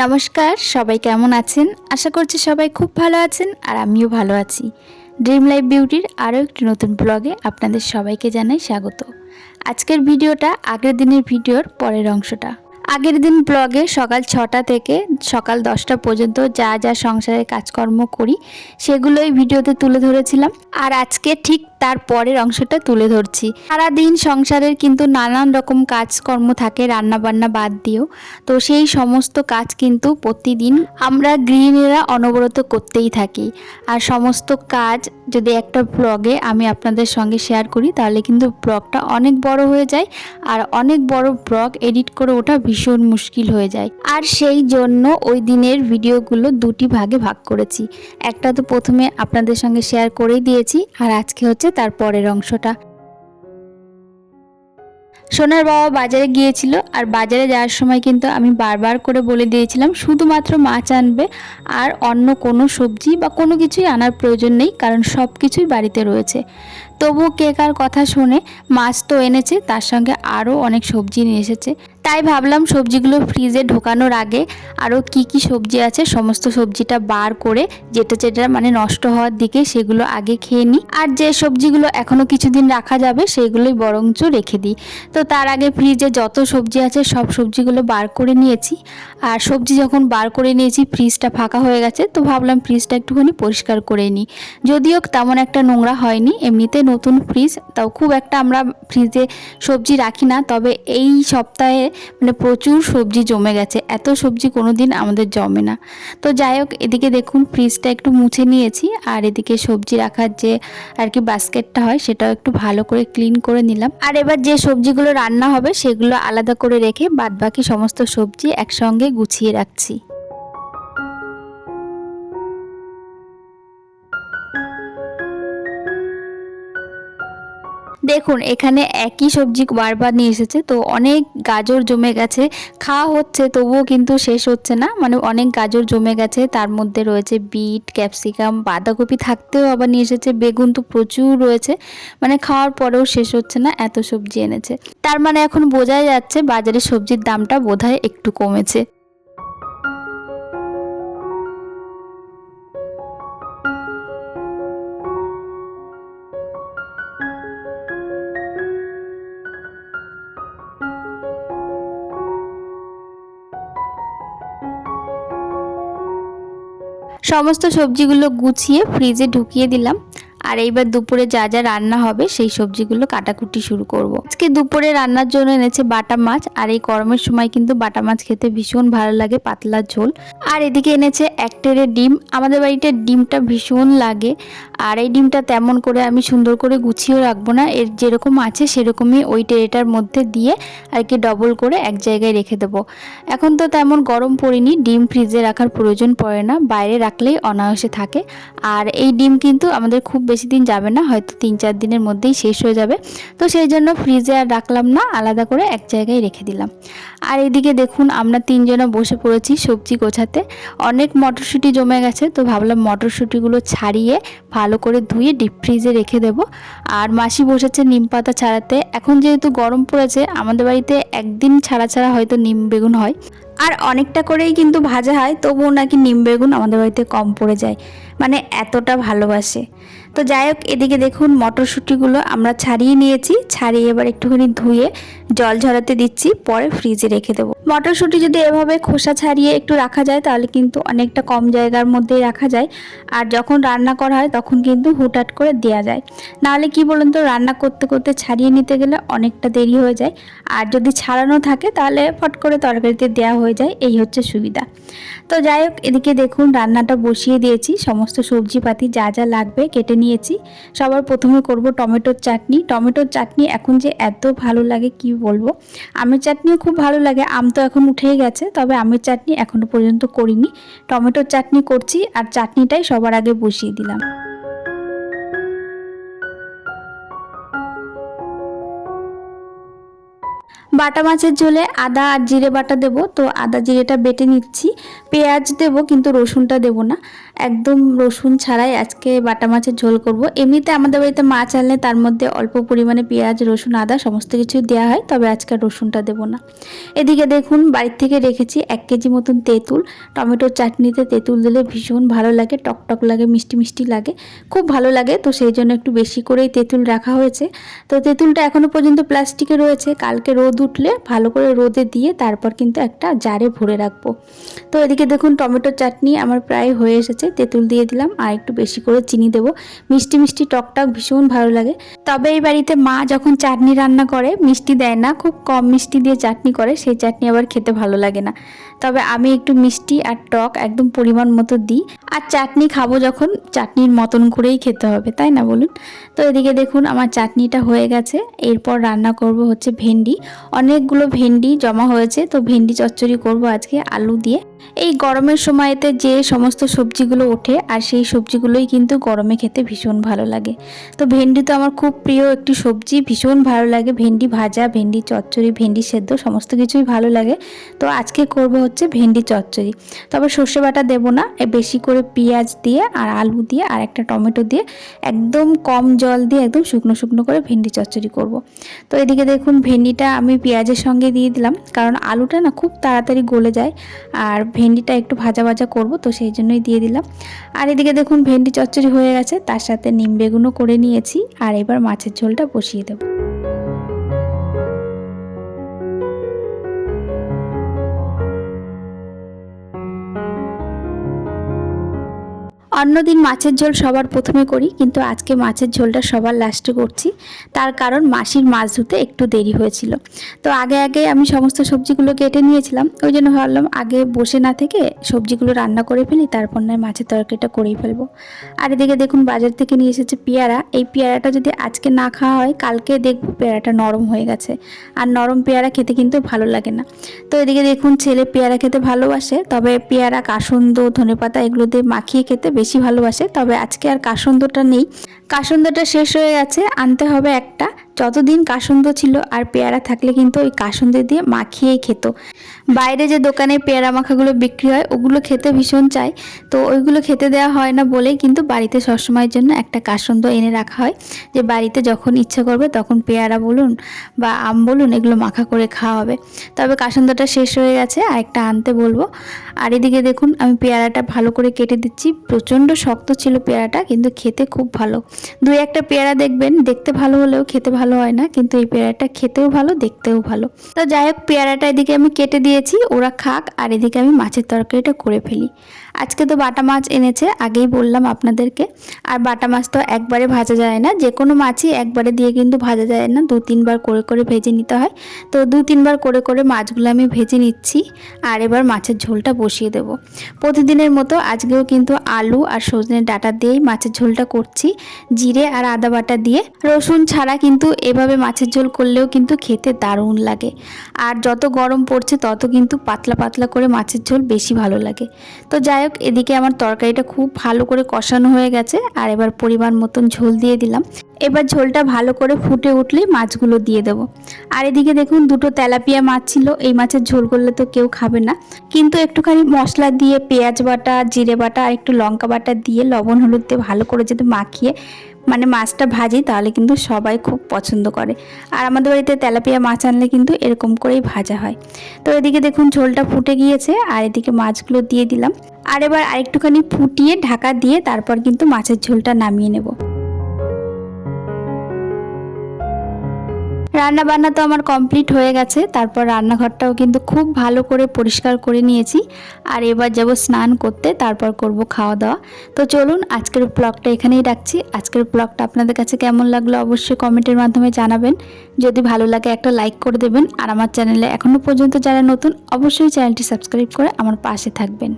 নমস্কার, সবাই কেমন আছেন? আশা করছি সবাই খুব ভালো আছেন আর আমিও ভালো আছি। ড্রিম লাইফ বিউটির আরও একটি নতুন ব্লগে আপনাদের সবাইকে জানাই স্বাগত। আজকের ভিডিওটা আগের দিনের ভিডিওর পরের অংশটা। আগের দিন ব্লগে সকাল 6টা থেকে সকাল 10টা পর্যন্ত যা যা সংসারের কাজকর্ম করি সেগুলোই ভিডিওতে তুলে ধরেছিলাম, আর আজকে ঠিক তার পরের অংশটা তুলে ধরছি। সারাদিন সংসারের কিন্তু নানান রকম কাজকর্ম থাকে রান্নাবান্না বাদ দিয়েও, তো সেই সমস্ত কাজ কিন্তু প্রতিদিন আমরা গৃহিণীরা অনবরত করতেই থাকি। আর সমস্ত কাজ যদি একটা ব্লগে আমি আপনাদের সঙ্গে শেয়ার করি তাহলে কিন্তু ব্লগটা অনেক বড় হয়ে যায়, আর অনেক বড় ব্লগ এডিট করে ওঠা ভীষণ মুশকিল হয়ে যায়। আর সেই জন্য ওই দিনের ভিডিওগুলো দুটি ভাগে ভাগ করেছি। একটা তো প্রথমে আপনাদের সঙ্গে শেয়ার করেই দিয়েছি, আর আজকে হচ্ছে তার পরের অংশটা। সোনার বাবা বাজারে গিয়েছিল, আর বাজারে যাওয়ার সময় কিন্তু আমি বারবার করে বলে দিয়েছিলাম শুধুমাত্র মাছ আনবে, আর অন্য কোনো সবজি বা কোনো কিছুই আনার প্রয়োজন নেই, কারণ সব কিছুই বাড়িতে রয়েছে। তবুও কে কার কথা শুনে মাছ তো এনেছে, তার সঙ্গে আরও অনেক সবজি নিয়ে এসেছে। তাই ভাবলাম সবজিগুলো ফ্রিজে ঢোকানোর আগে আরও কি কি সবজি আছে সমস্ত সবজিটা বার করে যেটা যেটা মানে নষ্ট হওয়ার দিকে সেগুলো আগে খেয়ে নিই, আর যে সবজিগুলো এখনও কিছুদিন রাখা যাবে সেগুলোই বরঞ্চ রেখে দিই। তো তার আগে ফ্রিজে যত সবজি আছে সব সবজিগুলো বার করে নিয়েছি। আর সবজি যখন বার করে নিয়েছি ফ্রিজটা ফাঁকা হয়ে গেছে, তো ভাবলাম ফ্রিজটা একটুখানি পরিষ্কার করে নিই। যদিও তেমন একটা নোংরা হয়নি, এমনিতে নতুন ফ্রিজ, তাও খুব একটা আমরা ফ্রিজে সবজি রাখি না। তবে এই সপ্তাহে মানে প্রচুর সবজি জমে গেছে, এত সবজি কোনো দিন আমাদের জমে না। তো যাই হোক, এদিকে দেখুন ফ্রিজটা একটু মুছে নিয়েছি, আর এদিকে সবজি রাখার যে আর কি বাস্কেটটা হয় সেটাও একটু ভালো করে ক্লিন করে নিলাম। আর এবার যে সবজিগুলো রান্না হবে সেগুলো আলাদা করে রেখে বাদবাকি সমস্ত সবজি একসঙ্গে গুছিয়ে রাখছি। দেখুন এখানে একই সবজি বারবার নিয়ে এসেছে, তো অনেক গাজর জমে গেছে। খাওয়া হচ্ছে তবুও কিন্তু শেষ হচ্ছে না, মানে অনেক গাজর জমে গেছে। তার মধ্যে রয়েছে বিট, ক্যাপসিকাম, বাঁধাকপি থাকতেও আবার নিয়ে এসেছে, বেগুন তো প্রচুর রয়েছে, মানে খাওয়ার পরেও শেষ হচ্ছে না, এত সবজি এনেছে। তার মানে এখন বোঝাই যাচ্ছে বাজারে সবজির দামটা বোধহয় একটু কমেছে। সমস্ত সবজিগুলো গুছিয়ে ফ্রিজে ঢুকিয়ে দিলাম। আর এইবার দুপুরে যা যা রান্না হবে সেই সবজিগুলো কাটাকুটি শুরু করব। আজকে দুপুরে রান্নার জন্য এনেছে বাটা মাছ, আর এই গরমের সময় কিন্তু বাটা মাছ খেতে ভীষণ ভালো লাগে, পাতলা ঝোল। আর এদিকে এনেছে এক ট্রে ডিম, আমাদের বাড়িতে ডিমটা ভীষণ লাগে। আর এই ডিমটা তেমন করে আমি সুন্দর করে গুছিয়েও রাখবো না, এর যেরকম আছে সেরকমই ওই ট্রেটার মধ্যে দিয়ে আর কি ডবল করে এক জায়গায় রেখে দেবো। এখন তো তেমন গরম পড়েনি, ডিম ফ্রিজে রাখার প্রয়োজন পড়ে না, বাইরে রাখলেই অনায়াসে থাকে। আর এই ডিম কিন্তু আমাদের খুব বেশি দিন যাবে না, হয়তো 3-4 দিনের মধ্যেই শেষ হয়ে যাবে। তো সেই জন্য ফ্রিজে আর রাখলাম না, আলাদা করে এক জায়গায় রেখে দিলাম। আর এদিকে দেখুন আমরা তিনজনে বসে পড়েছি সবজি গোছাতে। অনেক মটরশুঁটি জমে গেছে, তো ভাবলাম মটরশুঁটিগুলো ছাড়িয়ে ভালো করে ধুয়ে ডিপ ফ্রিজে রেখে দেব। আর মাসি বসেছে নিম পাতা ছাড়াতে। এখন যেহেতু গরম পড়েছে আমাদের বাড়িতে একদিন ছাড়া ছাড়া হয়তো নিম বেগুন হয়, আর অনেকটা করেই কিন্তু ভাজা হয়, তবুও নাকি নিম বেগুন আমাদের বাড়িতে কম পড়ে যায়, মানে এতটা ভালোবাসে। তো যাই হোক, এদিকে দেখুন মটরশুঁটিগুলো আমরা ছাড়িয়ে নিয়েছি, ছাড়িয়ে এবার একটুখানি ধুয়ে জল ঝরাতে দিচ্ছি, পরে ফ্রিজে রেখে দেবো। মটরশুঁটি যদি এভাবে খোসা ছাড়িয়ে একটু রাখা যায় তাহলে কিন্তু অনেকটা কম জায়গার মধ্যেই রাখা যায়, আর যখন রান্না করা হয় তখন কিন্তু হুটহাট করে দেওয়া যায়। নাহলে কি বলুন তো, রান্না করতে করতে ছাড়িয়ে নিতে গেলে অনেকটা দেরি হয়ে যায়, আর যদি ছাড়ানো থাকে তাহলে ফট করে তরকারিতে দেওয়া হয়ে যায়, এই হচ্ছে সুবিধা। তো যাই হোক, এদিকে দেখুন রান্নাটা বসিয়ে দিয়েছি, সমস্ত সবজিপাতি যা যা লাগবে কেটে নিয়েছি। সবার প্রথমে করব টমেটোর চাটনি। টমেটোর চাটনি এখন যে এত ভালো লাগে কি বলবো। আমের চাটনিও খুব ভালো লাগে, আম তো এখন উঠেই গেছে, তবে আমের চাটনি এখনো পর্যন্ত করিনি। টমেটোর চাটনি করছি, আর চাটনিটাই সবার আগে বসিয়ে দিলাম। বাটা মাছের ঝোলে আদা আর জিরে বাটা দেব, তো আদা জিরেটা বেটে নিচ্ছি। পেঁয়াজ দেব কিন্তু রসুনটা দেব না, একদম রসুন ছাড়াই আজকে বাটা মাছের ঝোল করব। এমনিতে আমাদের বাড়িতে মাছ আনলে তার মধ্যে অল্প পরিমাণে পেঁয়াজ রসুন আদা সমস্ত কিছু দেওয়া হয়, তবে আজকে রসুনটা দেব না। এদিকে দেখুন বাড়ির থেকে রেখেছি 1 কেজি মতন তেঁতুল। টমেটোর চাটনিতে তেঁতুল দিলে ভীষণ ভালো লাগে, টকটক লাগে, মিষ্টি মিষ্টি লাগে, খুব ভালো লাগে। তো সেই জন্য একটু বেশি করেই তেঁতুল রাখা হয়েছে। তো তেঁতুলটা এখনও পর্যন্ত প্লাস্টিকে রয়েছে, কালকে রোদ উঠলে ভালো করে রোদে দিয়ে তারপর কিন্তু একটা জারে ভরে রাখবো। তো এদিকে দেখুন টমেটোর চাটনি আমার প্রায় হয়ে এসেছে, তেঁতুল দিয়ে দিলাম আর একটু বেশি করে চিনি দেবো। মিষ্টি মিষ্টি টকটক ভীষণ ভালো লাগে। তবে এই বাড়িতে মা যখন চাটনি রান্না করে মিষ্টি দেয় না, খুব কম মিষ্টি দিয়ে চাটনি করে, সেই চাটনি আবার খেতে ভালো লাগে না। তবে আমি একটু মিষ্টি আর টক একদম পরিমাণ মতো দিই। আর চাটনি খাবো যখন চাটনির মতন করেই খেতে হবে, তাই না বলুন? তো এদিকে দেখুন আমার চাটনিটা হয়ে গেছে। এরপর রান্না করব হচ্ছে ভেন্ডি। অনেকগুলো ভেন্ডি জমা হয়েছে, তো ভেন্ডি চচ্চড়ি করব আজকে আলু দিয়ে। এই গরমের সময়তে যে সমস্ত সবজিগুলো ওঠে আর সেই সবজিগুলোই কিন্তু গরমে খেতে ভীষণ ভালো লাগে। তো ভেন্ডি তো আমার খুব প্রিয় একটি সবজি, ভীষণ ভালো লাগে। ভেন্ডি ভাজা, ভেন্ডি চচ্চড়ি, ভেন্ডি সেদ্ধ সমস্ত কিছুই ভালো লাগে। তো আজকে করব হচ্ছে ভেন্ডি চচ্চড়ি। তবে সর্ষে বাটা দেব না, বেশি করে পেঁয়াজ দিয়ে আর আলু দিয়ে আর একটা টমেটো দিয়ে একদম কম জল দিয়ে একদম শুকনো শুকনো করে ভেন্ডি চচ্চড়ি করব। তো এদিকে দেখুন ভেন্ডিটা আমি পেঁয়াজের সঙ্গে দিয়ে দিলাম, কারণ আলুটা না খুব তাড়াতাড়ি গলে যায় আর ভেন্ডিটা একটু ভাজা ভাজা করব, তো সেই জন্যই দিয়ে দিলাম। আর এদিকে দেখুন ভেন্ডি চচ্চড়ি হয়ে গেছে, তার সাথে নিম বেগুনও করে নিয়েছি। আর এবার মাছের ঝোলটা বসিয়ে দেবো। অন্যদিন মাছের ঝোল সবার প্রথমে করি, কিন্তু আজকে মাছের ঝোলটা সবার লাস্টে করছি। তার কারণ মাসির মাছ ধুতে একটু দেরি হয়েছিল। তো আগে আগে আমি সমস্ত সবজিগুলো কেটে নিয়েছিলাম, ওই জন্য ভাবলাম আগে বসে না থেকে সবজিগুলো রান্না করে ফেলি, তারপর নয় মাছের তরকারিটা করেই ফেলবো। আর এদিকে দেখুন বাজার থেকে নিয়ে এসেছে পেয়ারা। এই পেয়ারাটা যদি আজকে না খাওয়া হয় কালকে দেখবো পেয়ারাটা নরম হয়ে গেছে, আর নরম পেয়ারা খেতে কিন্তু ভালো লাগে না। তো এদিকে দেখুন ছেলে পেয়ারা খেতে ভালোবাসে, তবে পেয়ারা কাসন্দ ধনেপাতা এগুলো দিয়ে মাখিয়ে খেতে বেশি ভালোবাসে। তবে আজকে আর কাসন্দটা নেই, কাসন্দটা শেষ হয়ে গেছে, আনতে হবে একটা। যতদিন কাসন্দ ছিল আর পেয়ারা থাকলে কিন্তু ওই কাসন্দ দিয়ে মাখিয়েই খেত। বাইরে যে দোকানে পেয়ারা মাখাগুলো বিক্রি হয় ওগুলো খেতে ভীষণ চাই, তো ওইগুলো খেতে দেওয়া হয় না বলেই কিন্তু বাড়িতে সবসময়ের জন্য একটা কাসন্দ এনে রাখা হয়, যে বাড়িতে যখন ইচ্ছা করবে তখন পেয়ারা বলুন বা আম বলুন এগুলো মাখা করে খাওয়া হবে। তবে কাসন্দটা শেষ হয়ে গেছে, আর একটা আনতে বলবো। আর এদিকে দেখুন আমি পেয়ারাটা ভালো করে কেটে দিচ্ছি। প্রচণ্ড শক্ত ছিল পেয়ারাটা, কিন্তু খেতে খুব ভালো। দুই একটা পেয়ারা দেখবেন দেখতে ভালো হলেও খেতে ভালো হয় না, কিন্তু এই পেয়ারাটা খেতেও ভালো দেখতেও ভালো। তো যাই হোক পেয়ারাটা এদিকে আমি কেটে দিয়েছি, ওরা খাক, আর এদিকে আমি মাছের তরকারিটা করে ফেলি। আজকে তো বাটা মাছ এনেছে, আগেই বললাম আপনাদেরকে। আর বাটা মাছ তো একবারে ভাজা যায় না, যে কোনো মাছই একবারে দিয়ে কিন্তু ভাজা যায় না, 2-3 বার করে করে ভেজে নিতে হয়। তো 2-3 বার করে করে মাছগুলো আমি ভেজে নিচ্ছি। আর এবার মাছের ঝোলটা বসিয়ে দেব। প্রতিদিনের মতো আজকেও কিন্তু আলু আর সজনে ডাঁটা দিয়েই মাছের ঝোলটা করছি, জিরে আর আদা বাটা দিয়ে। রসুন ছাড়া কিন্তু এভাবে মাছের ঝোল করলেও কিন্তু খেতে দারুণ লাগে। আর যত গরম পড়ছে তত কিন্তু পাতলা পাতলা করে মাছের ঝোল বেশি ভালো লাগে। তো যাই হোক এদিকে আমার তরকারিটা খুব ভালো করে কষানো হয়ে গেছে, আর এবার পরিমাণ মতন ঝোল দিয়ে দিলাম। এবার ঝোলটা ভালো করে ফুটে উঠলেই মাছগুলো দিয়ে দেব। আর এদিকে দেখুন দুটো তেলাপিয়া মাছ ছিল, এই মাছের ঝোল করলে তো কেউ খাবে না, কিন্তু একটুখানি মশলা দিয়ে পেঁয়াজ বাটা, জিরে বাটা আর একটু লঙ্কা বাটা দিয়ে লবণ হলুদ দিয়ে ভালো করে যদি মাখিয়ে মাছটা ভাজি তাহলে কিন্তু সবাই খুব পছন্দ করে। আর আমাদের বাড়িতে তেলাপিয়া মাছ আনলে কিন্তু এরকম করেই ভাজা হয়। তো এদিকে দেখুন ঝোলটা ফুটে গিয়েছে, আর এদিকে মাছগুলো দিয়ে দিলাম। আর এবার আরেকটুখানি ফুটিয়ে ঢাকা দিয়ে তারপর কিন্তু মাছের ঝোলটা নামিয়ে নেব। রান্না বান্না তো আমার কমপ্লিট হয়ে গেছে, তারপর রান্নাঘরটাও কিন্তু খুব ভালো করে পরিষ্কার করে নিয়েছি। আর এবার যাব স্নান করতে, তারপর করব খাওয়া দাওয়া। তো চলুন আজকের ব্লগটা এখানেই রাখছি। আজকের ব্লগটা আপনাদের কাছে কেমন লাগলো অবশ্যই কমেন্টের মাধ্যমে জানাবেন। যদি ভালো লাগে একটা লাইক করে দেবেন, আর আমার চ্যানেলে এখনও পর্যন্ত যারা নতুন অবশ্যই চ্যানেলটি সাবস্ক্রাইব করে আমার পাশে থাকবেন।